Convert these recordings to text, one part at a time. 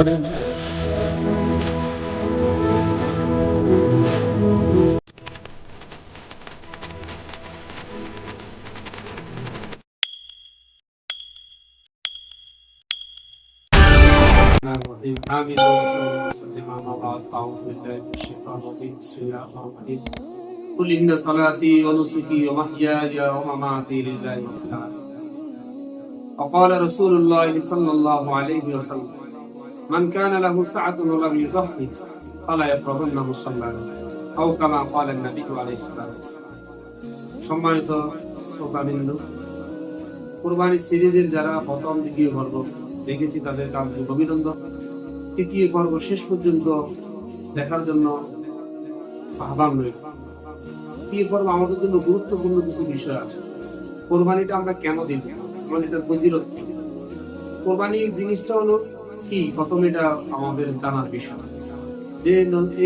করেন। آمين وسلم أما بعد أعوذ بالله من الشيطان الرجيم بسم الله الرحمن الرحيم قل إن صلاتي ونسكي ومحياي ومماتي لله رب العالمين وقال رسول الله صلى الله عليه وسلم من كان له سعة ولم يضحي فلا يقربن مصلاه أو كما قال النبي عليه الصلاة والسلام। সম্মানিত শ্রোতাবৃন্দ, কুরবানি সিরিজের যারা প্রথম দ্বিতীয় পর্ব দেখেছি তাদেরকে আন্তরিক অভিনন্দন। তৃতীয় পর্ব শেষ পর্যন্ত দেখার জন্য আহ্বান রইল। তৃতীয় পর্ব আমাদের জন্য গুরুত্বপূর্ণ কিছু বিষয় আছে। কোরবানিটা আমরা কেন দিব, মানে এটার ফজিলত কি, কোরবানির জিনিসটা হলো কি, প্রথম এটা আমাদের জানার বিষয়। যে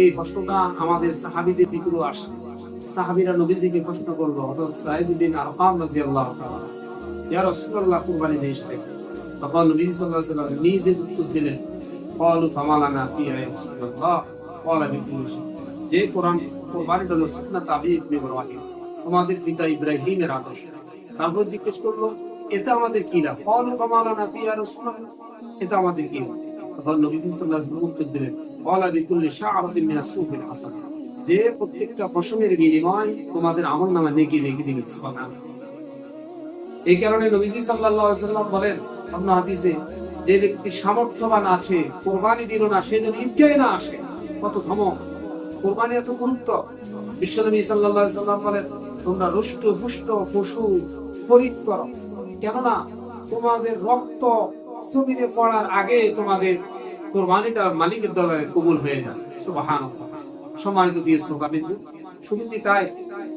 এই প্রশ্নটা আমাদের সাহাবীদের ভিতরে আসে। সাহাবীরা নবীজিকে প্রশ্ন করলো, হযরত সাঈদ বিন আরকাম রাদিয়াল্লাহু তাআলা, ইয়া রাসূলুল্লাহ কুরবানি জিনিসটা কি? তখন নবী সাল্লাল্লাহু আলাইহি ওয়াসাল্লাম নিজে উত্তর দিলেন, ক্বালু ফামালানা ফিহা ইয়া রাসূলুল্লাহ ক্বালা বিকুল শাই। যে কোরবানিটা হলো সুন্নাত আবি ইব্রাহিম, আমাদের পিতা ইব্রাহিমের আদর্শ। তারপর জিজ্ঞেস করলো, এটা আমাদের কি লাভ? ক্বালু ফামালানা ফিহা ইয়া রাসূলুল্লাহ, এটা আমাদের কি লাভ? তখন নবী সাল্লাল্লাহু আলাইহি ওয়াসাল্লাম উত্তর দিলেন, ক্বালা বিকুল শা'রাতিন মিনাস সুফিল হাসান, যে প্রত্যেকটা ফসলের বিনিময় তোমাদের আমলনামা নেকি রেখে দিবেন। সুবহানাল্লাহ। এই কারণে নবীজি সাল্লাল্লাহু আলাইহি ওয়াসাল্লাম বলেন অন্য হাদিসে, যে ব্যক্তি সামর্থ্যবান আছে কোরবানি দিল না, সে যেন ঈদগাহে না আসে। কত ধমক! কোরবানি এত গুরুত্ব। বিশ্বনবী সাল্লাল্লাহু আলাইহি ওয়াসাল্লাম বলেন, তোমরা রুষ্ট পুষ্ট পশু খরিদ করো, কেননা তোমাদের রক্ত জমিনে পড়ার আগে তোমাদের কোরবানিটা মালিকের দরবারে কবুল হয়ে যায়। সুবহানাল্লাহ। সম্মানিত প্রিয় শ্রোতাবৃন্দ, শুধু কি তাই,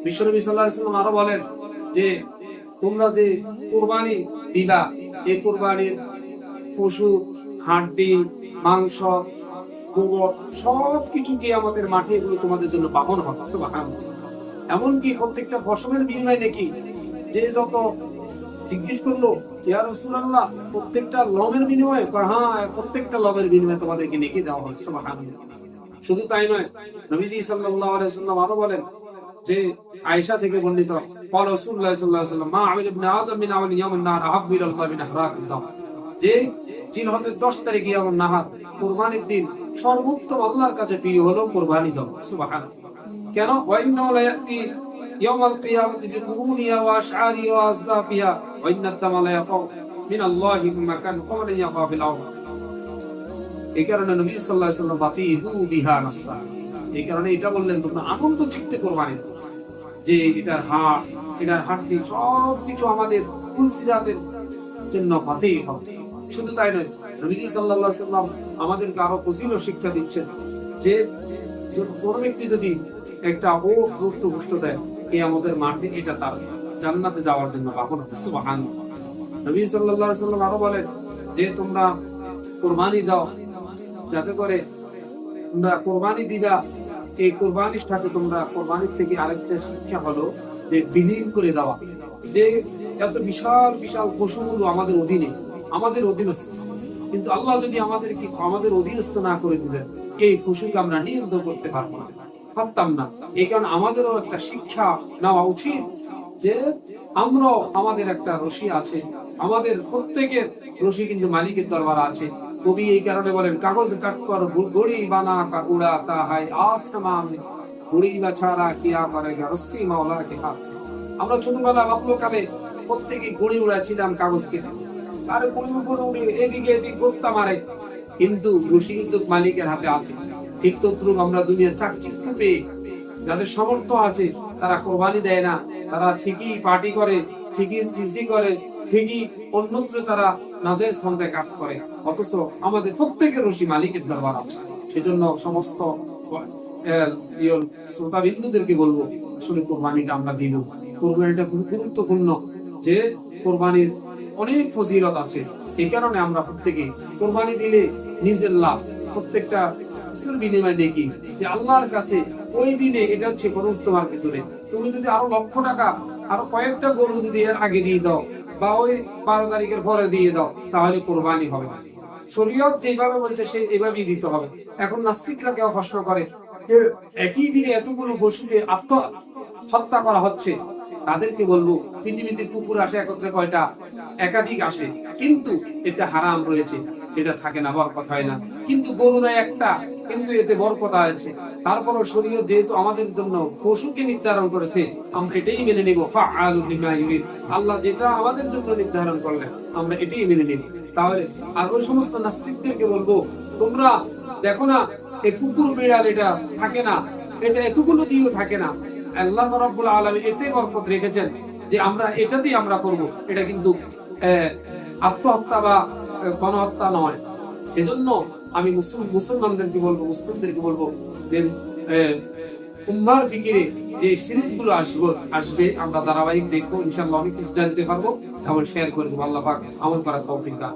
বিশ্বনবী সাল্লাল্লাহু আলাইহি ওয়াসাল্লাম আরো বলেন যে তোমরা যে কুরবানি দিবা, এই কুরবানির পশু, হাড্ডি, মাংস, গোবর সবকিছু কি আমাদের মাঠে, এগুলো তোমাদের জন্য পাবন হবে। সুবহানাল্লাহ। এমনকি প্রত্যেকটা ফসলের বিনিময়ে নাকি, যে যত জিজ্ঞেস করলো, ইয়া রাসূলুল্লাহ প্রত্যেকটা লবের বিনিময়ে? হ্যাঁ, প্রত্যেকটা লবের বিনিময়ে তোমাদেরকে নেকি দেওয়া হবে। সুবহানাল্লাহ। শুধু তাই নয়, নবীজি সাল্লাল্লাহু আলাইহি ওয়াসাল্লাম আরো বলেন যে আয়েশা থেকে বর্ণিত, ক্বাল রাসূলুল্লাহ সাল্লাল্লাহু আলাইহি ওয়াসাল্লাম, মা আমিল ইবনে আদম মিন আওয়াল ইয়াউমিন নার আহাব্বু ইলাল্লাহ মিন ইহরাকিদ দাম, যে জিলহজের 10 তারিখ ইয়ামুন নাহার, কুরবানির দিন, সর্বোত্তম আল্লাহর কাছে প্রিয় হলো কুরবানি দাও। সুবহানাল্লাহ। কেন? ওয়া ইন্নাহু লা ইয়াতি ইয়াউমাল কিয়ামাতি বিকুরুনিহা ওয়া আশআরিহা ওয়া আসদাফিহা ওয়া ইন্নাদ দামা লা ইয়াকাউ মিন আল্লাহি মাকান ক্বাবলা ইয়াকা ফিল আরদ। এই কারণে নবী সাল্লাল্লাহু আলাইহি ওয়াসাল্লাম বাতিহু বিহা নাফসা, এই কারণে এটা বললেন তোমরা আনন্দ চিত্তে কোরবানি দাও, যে এটার হাড়, এটার হাড্ডি সবকিছু আমাদের ফুলসিরাতের জন্য বাতি হবে। শুধু তাই নয়, নবী সাল্লাল্লাহু আলাইহি ওয়াসাল্লাম আমাদেরকে আরো ফজিলত শিক্ষা দিচ্ছেন যে কোন ব্যক্তি যদি একটা রুষ্ট দেয় কিয়ামতের মাঠে, এটা তার জান্নাতে যাওয়ার জন্য বাহন হবে। সুবহানাল্লাহ। নবী সাল্লাল্লাহু আলাইহি ওয়াসাল্লাম আরো বলেন যে তোমরা কুরবানি দাও, যাতে করে তোমরা কোরবানি দিবা, এই কোরবানির সাথে তোমরা কোরবানির থেকে আরেকটা শিক্ষা হলো যে বিলীন করে দেওয়া, যে এত বিশাল বিশাল পশুগুলো আমাদের অধীনে, আমাদের অধীনস্থ, কিন্তু আল্লাহ যদি আমাদের অধীনস্থ না করে দিলেন, এই পশুকে আমরা নিয়ন্ত্রণ করতে পারতাম না। এই কারণে আমাদেরও একটা শিক্ষা নেওয়া উচিত যে আমরাও, আমাদের একটা রশি আছে, আমাদের প্রত্যেকের রশি কিন্তু মালিকের দরবার আছে। কবি এই কারণে বলেন, কাগজ কাট কর গুড়ি বানা কা উড়াতা হয় আসমান, গুড়ি বা ছাড়া কিয়া করেগা রশ্মি মাওলা কে হাত। আমরা ছোটবেলা বাল্যকালে প্রত্যেকে গুড়ি উড়াছিলাম কাগজ কেটে, আর গুড়ি উপরে উড়ে এদিকে এদিক গোপ্তা মারে, কিন্তু রশি কিন্তু মালিকের হাতে আছে। ঠিক তদ্রুপ আমরা দুনিয়ার চাকচিক্য পেয়ে যাদের সামর্থ্য আছে, তারা কোরবানি দেয় না, তারা ঠিকই পার্টি করে, ঠিকই জিজি করে, ঠিকই অন্যত্র তারা নাজায়েজ ফন্দায় কাজ করে, অথচ আমাদের প্রত্যেকের রশি মালিকের দরবার আছে। সেজন্য সমস্ত শ্রোতাবিন্দুদেরকে বলবো, আসলে কোরবানিটা আমরা দিব। কোরবানিটা খুব গুরুত্বপূর্ণ, যে কোরবানির অনেক ফজিলত আছে। এই কারণে আমরা প্রত্যেকে কোরবানি দিলে নিজের লাভ, প্রত্যেকটা কিছুর বিনিময় দেখি যে আল্লাহর কাছে ওই দিনে এটা হচ্ছে কোনো উত্তম আর কিছু নেই। তুমি যদি আরো লক্ষ টাকা, আরো কয়েকটা গরু যদি এর আগে দিয়ে দাও, বা ওই 12 তারিখের পরে দিয়ে দাও, তাহলে কোরবানি হবে না। শরীয়ত যেভাবে বলছে সে এভাবেই দিতে হবে। এখন নাস্তিকরা কেউ প্রশ্ন করে যে একই দিনে এতগুলো পশুকে আত্মহত্যা করা হচ্ছে, তাদেরকে বলবো পৃথিবীতে কুকুর আসে একত্রে কয়টা? একাধিক আসে, কিন্তু এতে হারাম রয়েছে, সেটা থাকে না, বরকত হয় না। কিন্তু গরু দেয় একটা, কিন্তু এতে বরকত আছে। তারপরও শরীয়ত যেহেতু আমাদের জন্য পশুকে নির্ধারণ করেছে, আমরা এটাই মেনে নিব। ফাআলু লিমা ইউরিদ, আল্লাহ যেটা আমাদের জন্য নির্ধারণ করলেন আমরা এটাই মেনে নিব। তাহলে আর ওই সমস্ত নাস্তিকদেরকে বলবো, তোমরা দেখো না এই কুকুর বিড়াল এটা থাকে না, এটা এতগুলো দিয়েও থাকে না, আল্লাহ রাব্বুল আলামিন এতে বরকত রেখেছেন যে আমরা এটাতেই আমরা করব। এটা কিন্তু আত্মহত্যা বা গণহত্যা নয়। সেজন্য আমি মুসলমানদেরকে বলবো, মুসলিমদেরকে বলবো যে উম্মার ফিকিরে যে সিরিজ গুলো আসবে আমরা ধারাবাহিক দেখবো, ইনশাআল্লাহ অনেক কিছু জানতে পারবো এবং শেয়ার করে দেবো। আল্লাহ পাক আমল করার তৌফিক দান।